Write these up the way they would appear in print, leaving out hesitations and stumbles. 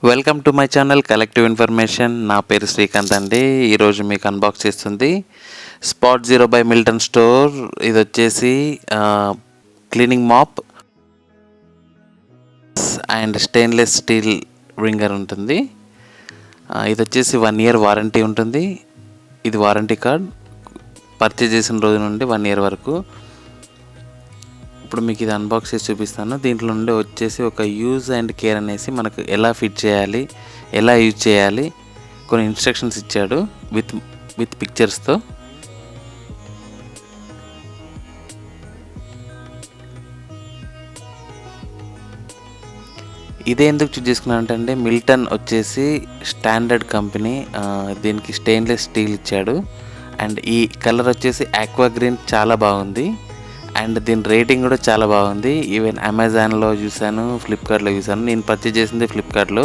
Welcome to my channel collective information. నా పేరు శ్రీకాంత్ అండి. ఈరోజు మీకు అన్బాక్స్ చేస్తుంది spot zero by Milton store. ఇది వచ్చేసి cleaning mop and stainless steel wringer ఉంటుంది. ఇది వచ్చేసి 1 year వారంటీ ఉంటుంది. ఇది వారంటీ కార్డ్ పర్చేజ్ చేసిన రోజు నుండి 1 year వరకు. ఇప్పుడు మీకు ఇది అన్బాక్స్ చేసి చూపిస్తాను. దీంట్లో నుండి వచ్చేసి ఒక యూజ్ అండ్ కేర్ అనేసి మనకు ఎలా ఫిట్ చేయాలి, ఎలా యూజ్ చేయాలి కొన్ని ఇన్స్ట్రక్షన్స్ ఇచ్చాడు విత్ పిక్చర్స్తో. ఇదే ఎందుకు చూస్ చేసుకున్నానంటే మిల్టన్ వచ్చేసి స్టాండర్డ్ కంపెనీ. దీనికి స్టెయిన్లెస్ స్టీల్ ఇచ్చాడు అండ్ ఈ కలర్ వచ్చేసి ఆక్వా గ్రీన్, చాలా బాగుంది. అండ్ దీని రేటింగ్ కూడా చాలా బాగుంది. ఈవెన్ అమెజాన్లో చూశాను, ఫ్లిప్కార్ట్లో చూశాను. నేను పర్చేజ్ చేసింది ఫ్లిప్కార్ట్లో.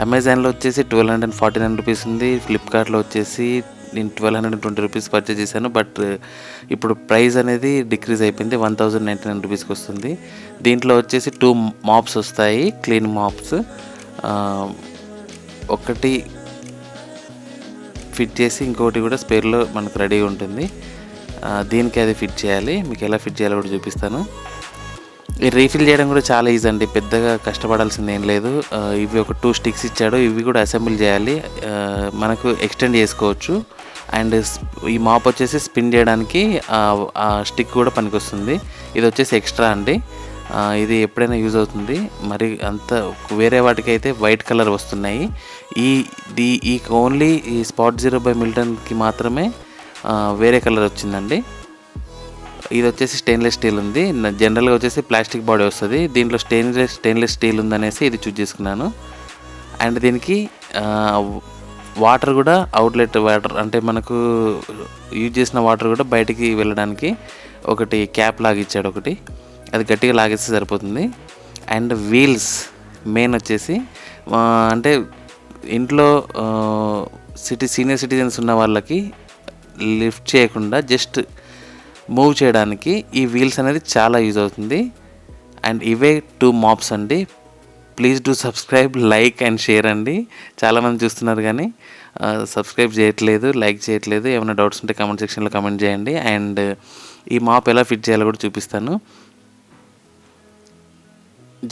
అమెజాన్లో వచ్చేసి 1249 రూపీస్ ఉంది. ఫ్లిప్కార్ట్లో వచ్చేసి నేను 1220 రూపీస్ పర్చేజ్ చేశాను. బట్ ఇప్పుడు ప్రైస్ అనేది డిక్రీజ్ అయిపోయింది, 1099 రూపీస్కి వస్తుంది. దీంట్లో వచ్చేసి 2 మాప్స్ వస్తాయి, క్లీన్ మాప్స్. ఒకటి ఫిట్ చేసి ఇంకొకటి కూడా స్పేర్లో మనకు రెడీగా ఉంటుంది. దీనికి అది ఫిట్ చేయాలి. మీకు ఎలా ఫిట్ చేయాలో కూడా చూపిస్తాను. ఈ రీఫిల్ చేయడం కూడా చాలా ఈజీ అండి, పెద్దగా కష్టపడాల్సింది ఏం లేదు. ఇవి ఒక 2 స్టిక్స్ ఇచ్చాడు, ఇవి కూడా అసెంబుల్ చేయాలి. మనకు ఎక్స్టెండ్ చేసుకోవచ్చు. అండ్ ఈ మాప్ వచ్చేసి స్పిన్ చేయడానికి ఆ స్టిక్ కూడా పనికొస్తుంది. ఇది వచ్చేసి ఎక్స్ట్రా అండి. ఇది ఎప్పుడైనా యూజ్ అవుతుంది. మరి అంత వేరే వాటికి అయితే వైట్ కలర్ వస్తున్నాయి. ఈ ఓన్లీ ఈ స్పాట్ జీరో బై మిల్టన్కి మాత్రమే వేరే కలర్ వచ్చిందండి. ఇది వచ్చేసి స్టెయిన్లెస్ స్టీల్ ఉంది. జనరల్గా వచ్చేసి ప్లాస్టిక్ బాడీ వస్తుంది. దీంట్లో స్టెయిన్లెస్ స్టీల్ ఉందనేసి ఇది చూస్ చేసుకున్నాను. అండ్ దీనికి వాటర్ కూడా అవుట్లెట్ వాటర్, అంటే మనకు యూజ్ చేసిన వాటర్ కూడా బయటికి వెళ్ళడానికి ఒకటి క్యాప్ లాగా ఇచ్చాడు. ఒకటి అది గట్టిగా లాగేస్తే సరిపోతుంది. అండ్ వీల్స్ మెయిన్ వచ్చేసి అంటే ఇంట్లో సీనియర్ సిటిజన్స్ ఉన్న వాళ్ళకి లిఫ్ట్ చేయకుండా జస్ట్ మూవ్ చేయడానికి ఈ వీల్స్ అనేది చాలా యూజ్ అవుతుంది. అండ్ ఇవే 2 మాప్స్ అండి. Please do subscribe, like and share అండి. చాలామంది చూస్తున్నారు కానీ సబ్స్క్రైబ్ చేయట్లేదు, లైక్ చేయట్లేదు. ఏమైనా డౌట్స్ ఉంటే కామెంట్ సెక్షన్లో కామెంట్ చేయండి. అండ్ ఈ మాప్ ఎలా ఫిట్ చేయాలో కూడా చూపిస్తాను.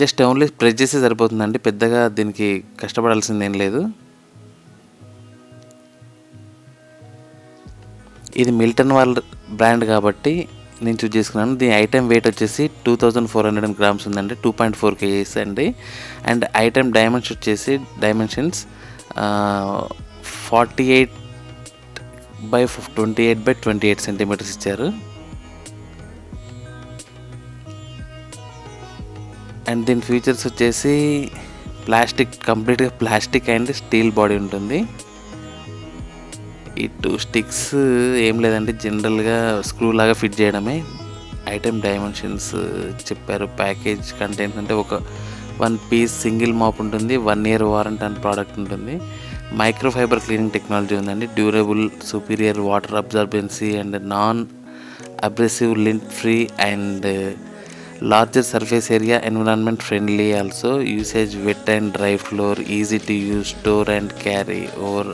జస్ట్ ఓన్లీ ప్రెస్ చేస్తే సరిపోతుందండి, పెద్దగా దీనికి కష్టపడాల్సింది ఏం లేదు. ఇది మిల్టన్ వాళ్ళ బ్రాండ్ కాబట్టి నేను చూస్ చేసుకున్నాను. దీని ఐటెం వెయిట్ వచ్చేసి 2400 grams ఉందండి, 2.4 kgs అండి. And item dimensions 48x28x28 centimetres ఇచ్చారు. అండ్ దీని ఫీచర్స్ వచ్చేసి కంప్లీట్గా ప్లాస్టిక్ అండ్ స్టీల్ బాడీ ఉంటుంది. ఈ 2 స్టిక్స్ ఏం లేదంటే జనరల్గా స్క్రూ లాగా ఫిట్ చేయడమే. ఐటెం డైమెన్షన్స్ చెప్పారు. ప్యాకేజ్ కంటెంట్స్ అంటే ఒక 1 piece సింగిల్ మాప్ ఉంటుంది, 1 year వారంటీ అండ్ ప్రోడక్ట్ ఉంటుంది. మైక్రో ఫైబర్ క్లీనింగ్ టెక్నాలజీ ఉందండి. Durable, superior water absorbency and non abrasive, lint free and larger surface area, environment friendly. Also usage wet and dry floor, easy to use, store and carry over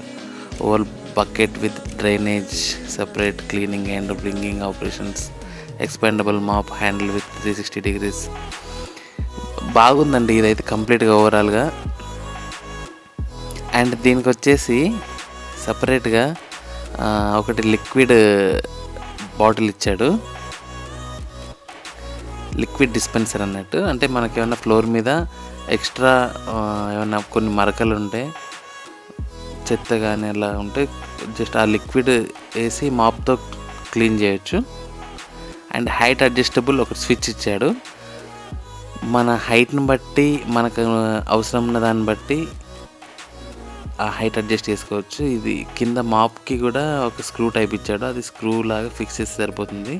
bucket with drainage, separate cleaning and bringing operations, expandable mop handle with 360 degrees. బాగుందండి ఇదైతే కంప్లీట్గా ఓవరాల్గా. And దీనికి వచ్చేసి సపరేట్గా ఒకటి liquid bottle ఇచ్చాడు, liquid dispenser అన్నట్టు. అంటే మనకి ఏమైనా ఫ్లోర్ మీద ఎక్స్ట్రా ఏమైనా కొన్ని మరకలు ఉంటే, చెత్త కానీ అలా ఉంటే జస్ట్ ఆ లిక్విడ్ వేసి మాప్తో క్లీన్ చేయొచ్చు. అండ్ హైట్ అడ్జస్టబుల్ ఒక స్విచ్ ఇచ్చాడు. మన హైట్ని బట్టి, మనకు అవసరం ఉన్న దాన్ని బట్టి ఆ హైట్ అడ్జస్ట్ చేసుకోవచ్చు. ఇది కింద మాప్కి కూడా ఒక స్క్రూ టైప్ ఇచ్చాడు, అది స్క్రూ లాగా ఫిక్స్ చేస్తే సరిపోతుంది.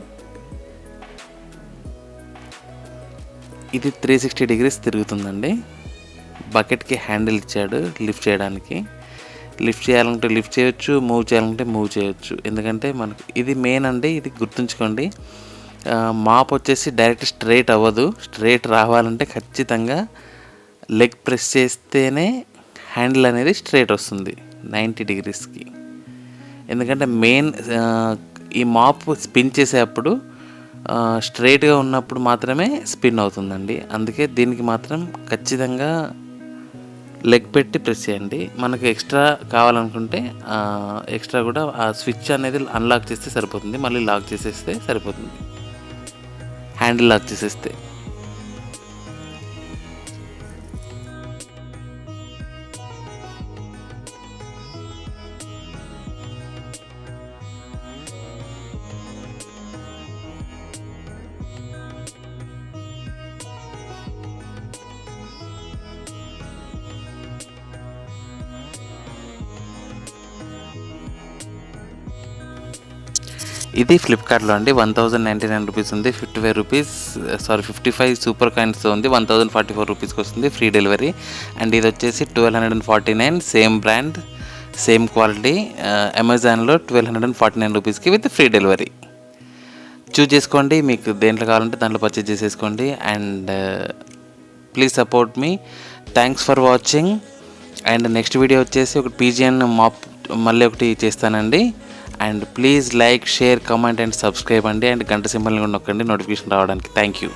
ఇది 360 degrees తిరుగుతుందండి. బకెట్కి హ్యాండిల్ ఇచ్చాడు లిఫ్ట్ చేయడానికి. లిఫ్ట్ చేయాలంటే లిఫ్ట్ చేయొచ్చు, మూవ్ చేయాలంటే మూవ్ చేయొచ్చు. ఎందుకంటే మనకు ఇది మెయిన్ అండి, ఇది గుర్తుంచుకోండి. మాప్ వచ్చేసి డైరెక్ట్ స్ట్రైట్ అవ్వదు. స్ట్రైట్ రావాలంటే ఖచ్చితంగా లెగ్ ప్రెస్ చేస్తేనే హ్యాండిల్ అనేది స్ట్రైట్ వస్తుంది 90 డిగ్రీస్కి. ఎందుకంటే మెయిన్ ఈ మాప్ స్పిన్ చేసేటప్పుడు స్ట్రైట్గా ఉన్నప్పుడు మాత్రమే స్పిన్ అవుతుందండి. అందుకే దీనికి మాత్రం ఖచ్చితంగా లెగ్ పెట్టి ప్రెస్ చేయండి. మనకు ఎక్స్ట్రా కావాలనుకుంటే ఎక్స్ట్రా కూడా ఆ స్విచ్ అనేది అన్లాక్ చేస్తే సరిపోతుంది, మళ్ళీ లాక్ చేసేస్తే సరిపోతుంది, హ్యాండిల్ లాక్ చేసేస్తే. ఇది ఫ్లిప్కార్ట్లో అండి 1099 రూపీస్ ఉంది, 55 సూపర్ కాయిన్స్తో ఉంది, 1044 రూపీస్కి వస్తుంది, ఫ్రీ డెలివరీ. అండ్ ఇది వచ్చేసి 1249, సేమ్ బ్రాండ్ సేమ్ క్వాలిటీ. అమెజాన్లో 1249 రూపీస్కి విత్ ఫ్రీ డెలివరీ. చూజ్ చేసుకోండి, మీకు దేంట్లో కావాలంటే దాంట్లో పర్చేజ్ చేసేసుకోండి. And please support me. Thanks for watching. And next video వచ్చేసి ఒక పీజియన్ మాప్ మళ్ళీ ఒకటి చేస్తానండి. And please like, share, comment and subscribe అండి. అండ్ గంట సింబల్ని కూడా నొక్కండి నోటిఫికేషన్ రావడానికి. Thank you.